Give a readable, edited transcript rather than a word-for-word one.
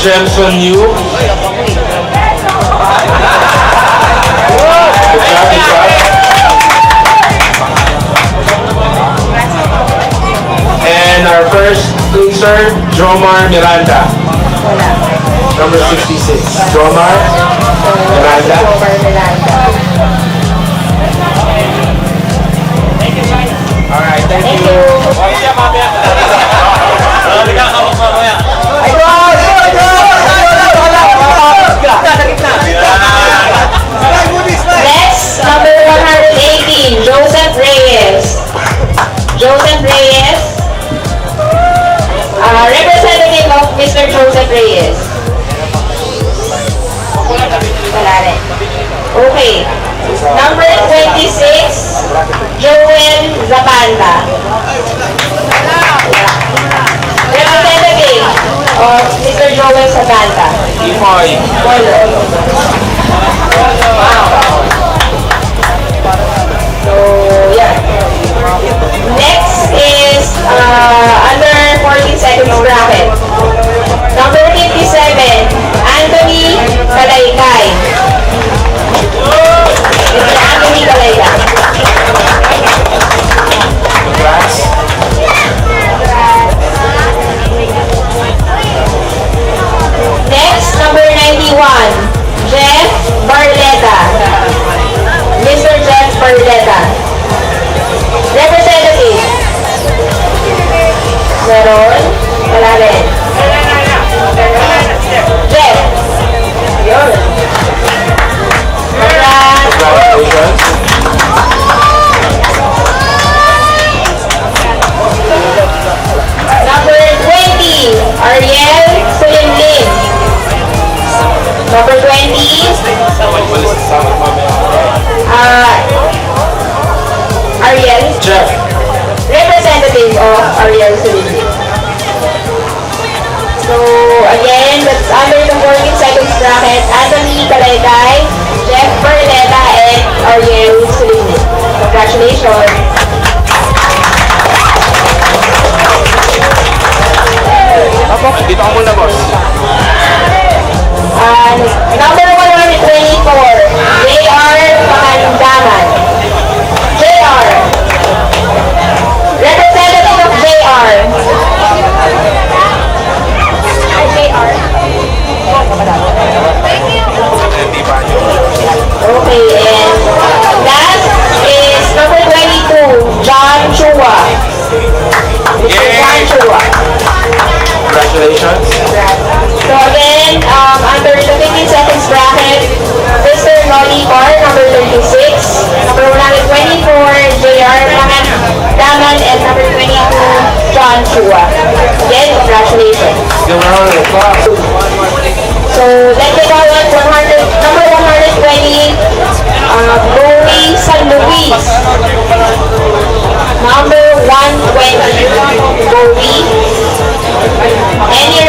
Jenson Yu. Good job, good job. And our first loser, Jomar Miranda. Number 66. Jomar Miranda. Alright, thank you. Next, number 118, Joseph Reyes. Joseph Reyes. Representative of Mr. Joseph Reyes. Wala rin. Okay. Number 26, Joel Zapanta. Representative of Mr. Joel Zapanta. Imoy. Wow. So, yeah. Next is under 14 seconds bracket. Number 57, Anthony Kalaykay. Mr. Anthony Kalaykay. Congrats. Next, number 91, Jeff Barleta. Mr. Jeff Barleta. Representative. Meron? Wala rin. Jeff. Yun. Congrats. Congratulations. Number 20, Ariel Sulimlin. Number 20, Ariel, Jeff. representative of Ariel Sulimlin. So, again, that's under the 14 seconds bracket, Anthony Kalaykay, Jeff Barleta, and Ariel Sulimlin. Congratulations. Dito ako muna, boss. Number 124, J.R. Pakandaman. J.R. Representative of J.R. J.R. Okay, and last is number 22, John Chua. Mr. John Chua. Congratulations. So again, under the 15 seconds bracket, Mr. Nolly Parr, number 36, number 124, J.R. Daman, and number 22, John Chua. Again, congratulations. Give a round of applause. So let's take out number 120, Bowie San Luis. Number 120, Bowie. And your